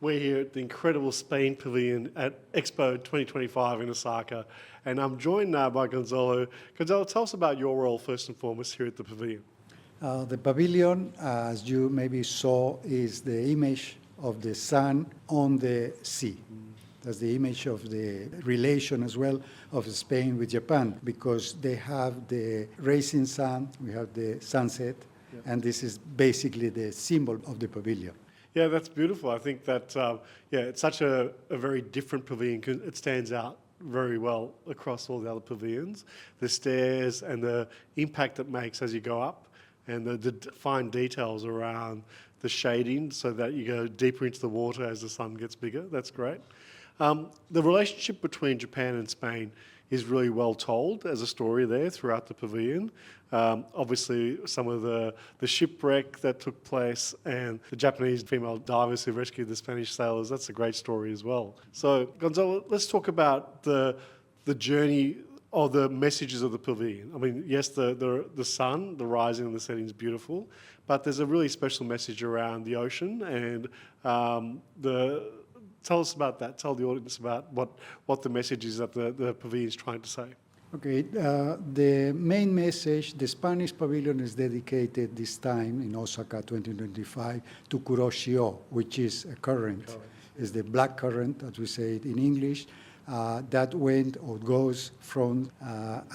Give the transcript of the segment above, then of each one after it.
We're here at the incredible Spain Pavilion at Expo 2025 in Osaka, and I'm joined now by Gonzalo. Gonzalo, tell us about your role first and foremost here at the pavilion. The pavilion, as you maybe saw, is the image of the sun on the sea. That's the image of the relation as well of Spain with Japan, because they have the rising sun, we have the sunset, and this is basically the symbol of the pavilion. Yeah, that's beautiful. I think that, it's such a very different pavilion. It stands out very well across all the other pavilions. The stairs and the impact it makes as you go up, and the fine details around the shading so that you go deeper into the water as the sun gets bigger. That's great. The relationship between Japan and Spain is really well told as a story there throughout the pavilion. Obviously, some of the shipwreck that took place and the Japanese female divers who rescued the Spanish sailors, that's a great story as well. So, Gonzalo, let's talk about the journey or the messages of the pavilion. I mean, yes, the sun, the rising and the setting is beautiful, but there's a really special message around the ocean and tell us about that. Tell the audience about what the message is that the pavilion is trying to say. Okay, the main message, the Spanish pavilion is dedicated this time in Osaka 2025 to Kuroshio, which is a current. It's the black current, as we say it in English, that went or goes from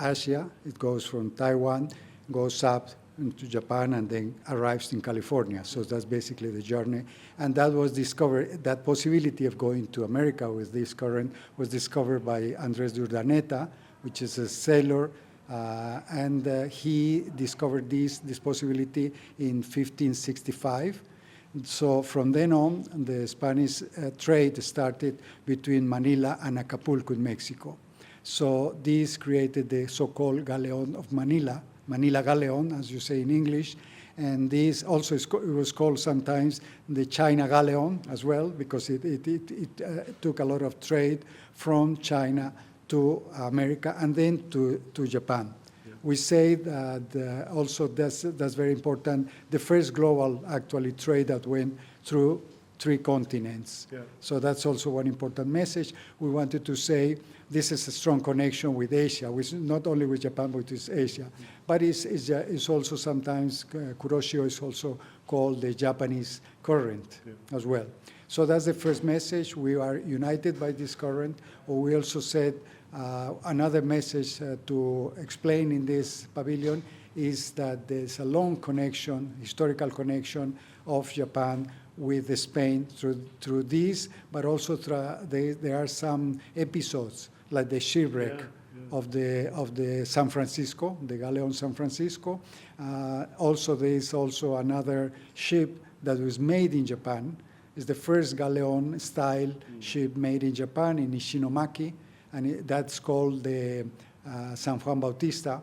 Asia, it goes from Taiwan, goes up into Japan and then arrives in California. So that's basically the journey. And that was discovered, that possibility of going to America with this current was discovered by Andres de Urdaneta, which is a sailor, and he discovered this possibility in 1565. So from then on, the Spanish trade started between Manila and Acapulco in Mexico. So this created the so-called Galleon of Manila, Manila Galleon, as you say in English, and this also it was called sometimes the China Galleon as well, because it took a lot of trade from China to America and then to Japan. Yeah. We say that also that's very important, the first global actually trade that went through 3 continents. Yeah. So that's also one important message. We wanted to say this is a strong connection with Asia, not only with Japan, but with Asia. But it's also sometimes, Kuroshio is also called the Japanese current as well. So that's the first message. We are united by this current. Or we also said another message to explain in this pavilion is that there's a long connection, historical connection of Japan with Spain through this, but also there are some episodes like the shipwreck of the San Francisco, the Galleon San Francisco. Also, there is also another ship that was made in Japan. It's the first Galleon style ship made in Japan in Ishinomaki, and that's called the San Juan Bautista.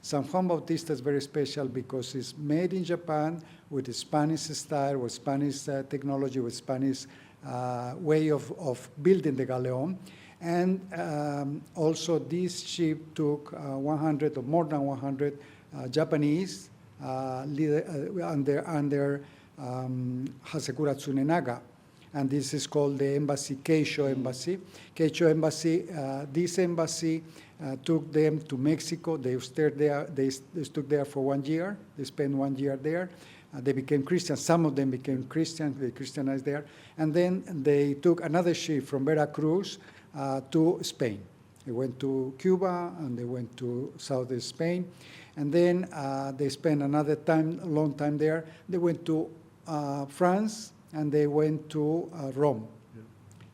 San Juan Bautista is very special because it's made in Japan with a Spanish style, with Spanish technology, with Spanish way of building the Galleon. And also this ship took 100 or more than 100 Japanese under Hasekura Tsunenaga. And this is called the embassy, Keisho Embassy. Keisho Embassy, this embassy took them to Mexico. They stayed there. They stood there for 1 year. They spent 1 year there. They became Christians. Some of them became Christians. They Christianized there. And then they took another ship from Veracruz to Spain. They went to Cuba and they went to southern Spain. And then they spent another long time there. They went to France and they went to Rome.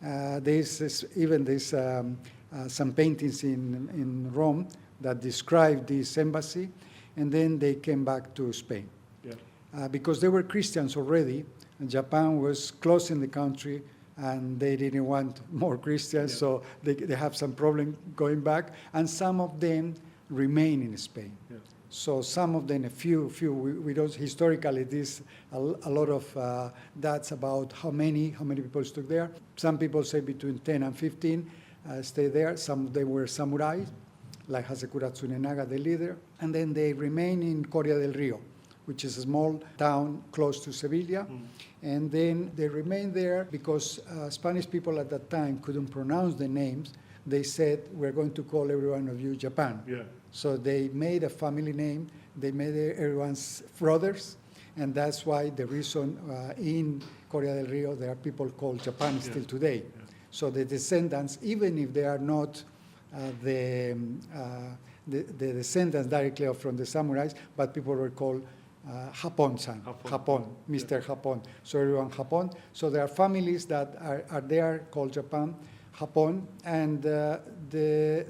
There's some paintings in Rome that describe this embassy, and then they came back to Spain. Yeah. Because they were Christians already, and Japan was closing the country, and they didn't want more Christians, so they have some problem going back, and some of them remain in Spain. Yeah. So some of them, a few, we don't, historically, this, a lot of that's about how many people stood there. Some people say between 10 and 15 stay there. Some of them were samurais, like Hasekura Tsunenaga, the leader. And then they remain in Coria del Rio, which is a small town close to Sevilla. And then they remained there because Spanish people at that time couldn't pronounce the names. They said, we're going to call every one of you Japan. Yeah. So they made a family name. They made everyone's brothers. And that's why the reason in Corea del Rio there are people called Japan still today. Yeah. So the descendants, even if they are not the descendants directly from the samurais, but people were called Japón-san, Japón, Mr. Japón. So everyone Japón. So there are families that are there called Japan, Japón, and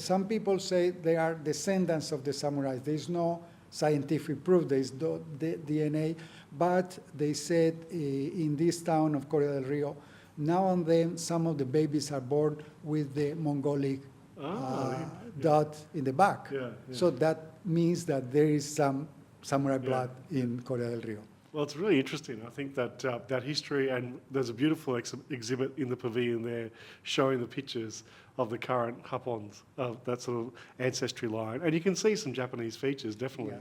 some people say they are descendants of the samurais. There is no scientific proof, there is no DNA, but they said in this town of Corea del Rio, now and then some of the babies are born with the Mongolic dot in the back. Yeah, yeah. So that means that there is some samurai blood in Corea del Rio. Well, it's really interesting. I think that that history, and there's a beautiful exhibit in the pavilion there showing the pictures of the current Japons, of that sort of ancestry line. And you can see some Japanese features, definitely.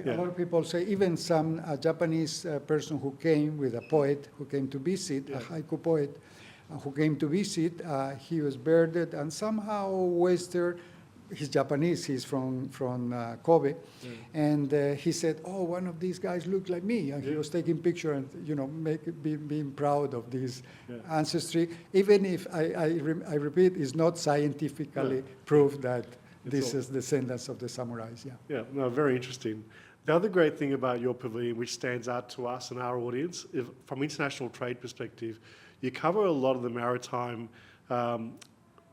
A lot of people say, even some Japanese person who came with a poet who came to visit, a haiku poet who came to visit, he was bearded and somehow Western. He's Japanese, he's from Kobe, and he said, oh, one of these guys looked like me, and he was taking picture and, being proud of this ancestry, even if, I repeat, it's not scientifically proved that this is descendants of the samurais, Yeah, no, very interesting. The other great thing about your pavilion, which stands out to us and our audience, is from international trade perspective, you cover a lot of the maritime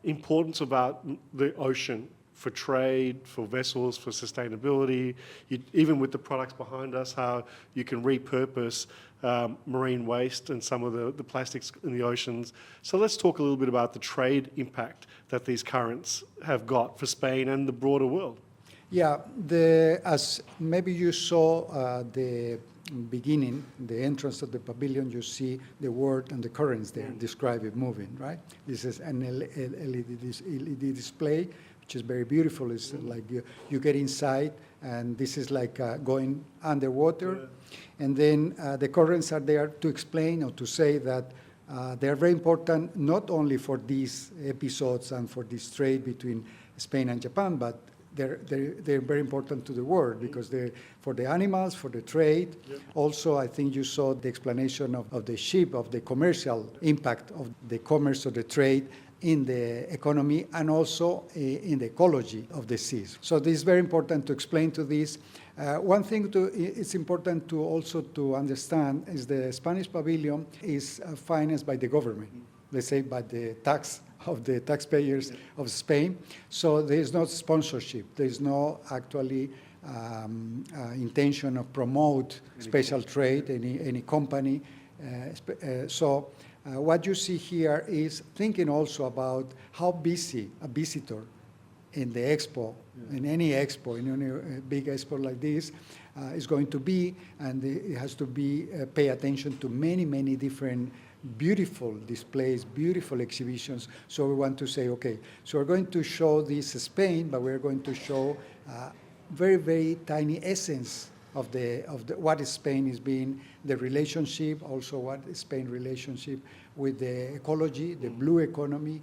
importance about the ocean, for trade, for vessels, for sustainability, even with the products behind us, how you can repurpose marine waste and some of the plastics in the oceans. So let's talk a little bit about the trade impact that these currents have got for Spain and the broader world. Yeah, as maybe you saw the beginning, the entrance of the pavilion, you see the word and the currents there, describe it moving, right? This is an LED display, which is very beautiful. It's like you get inside, and this is like going underwater. And then the currents are there to explain or to say that they're very important, not only for these episodes and for this trade between Spain and Japan, but they're very important to the world because they're for the animals, for the trade. Also, I think you saw the explanation of the ship, of the commercial impact of the commerce or the trade in the economy and also in the ecology of the seas. So this is very important to explain to this. One thing it's important to also to understand is the Spanish pavilion is financed by the government, let's say by the tax of the taxpayers of Spain. So there is no sponsorship. There is no actually intention of promote special trade, any company. What you see here is thinking also about how busy a visitor in the expo, in any expo, in any big expo like this, is going to be, and it has to be pay attention to many, many different beautiful displays, beautiful exhibitions. So we want to say, okay, so we're going to show this Spain, but we're going to show very, very tiny essence of what Spain is being, the relationship, also what is Spain relationship with the ecology, the blue economy,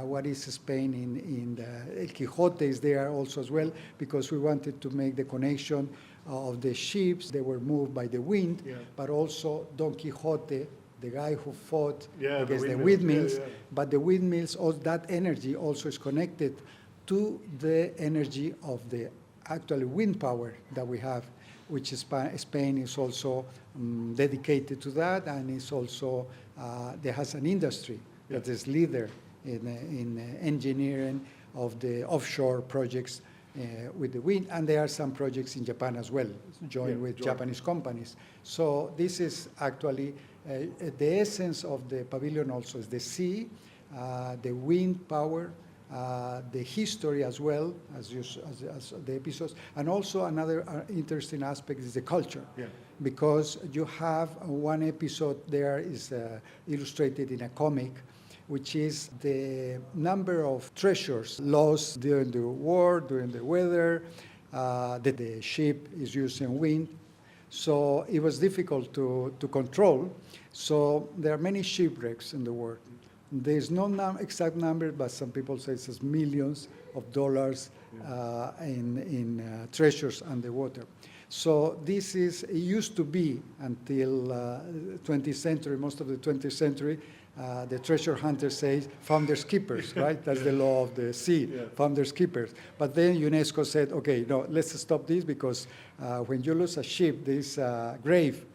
what is Spain in the El Quijote is there also as well, because we wanted to make the connection of the ships, they were moved by the wind, but also Don Quixote, the guy who fought against the windmills, but the windmills, all that energy also is connected to the energy of the actual wind power that we have, which is Spain is also dedicated to that, and is also there has an industry that is leader in engineering of the offshore projects with the wind, and there are some projects in Japan as well, joined with Japanese companies. So this is actually the essence of the pavilion also is the sea, the wind power, the history as well as the episodes, and also another interesting aspect is the culture, because you have one episode there is illustrated in a comic, which is the number of treasures lost during the war, during the weather, that the ship is using wind. So it was difficult to control. So there are many shipwrecks in the world. There's no exact number, but some people say it's millions of dollars in treasures underwater. So this is, it used to be until 20th century, most of the 20th century, the treasure hunters say founders keepers, right? That's the law of the sea, founders keepers. But then UNESCO said, okay, no, let's stop this because when you lose a ship, this grave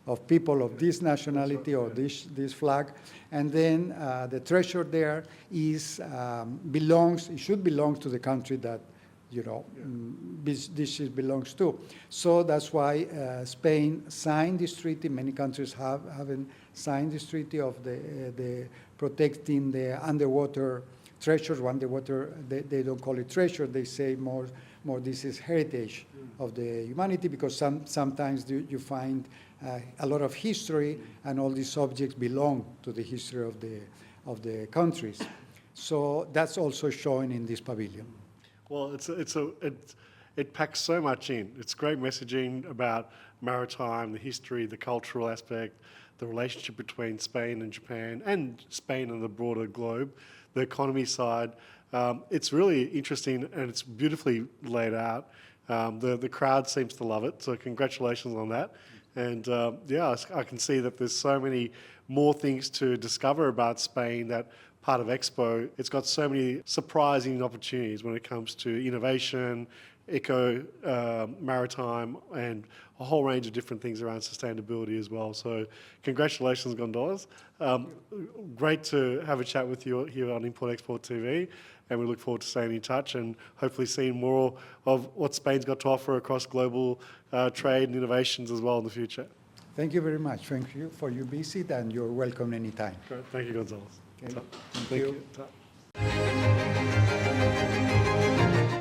of people of this nationality or this flag, and then the treasure there is it should belong to the country that this ship belongs to. So that's why Spain signed this treaty. Many countries haven't signed this treaty of the protecting the underwater treasures. Underwater, they don't call it treasure. They say more this is heritage of the humanity, because sometimes you find a lot of history, and all these objects belong to the history of the countries. So that's also shown in this pavilion. Well, it packs so much in. It's great messaging about maritime, the history, the cultural aspect, the relationship between Spain and Japan, and Spain and the broader globe, the economy side. It's really interesting, and it's beautifully laid out. The crowd seems to love it, so congratulations on that. And I can see that there's so many more things to discover about Spain, that part of Expo. It's got so many surprising opportunities when it comes to innovation, maritime, and a whole range of different things around sustainability as well. So congratulations, gondolas. Great to have a chat with you here on Import Export TV, and we look forward to staying in touch and hopefully seeing more of what Spain's got to offer across global trade and innovations as well in the future. Thank you very much. Thank you for your visit, and you're welcome anytime. Great. Thank you, Gonzalez. Okay. Thank you.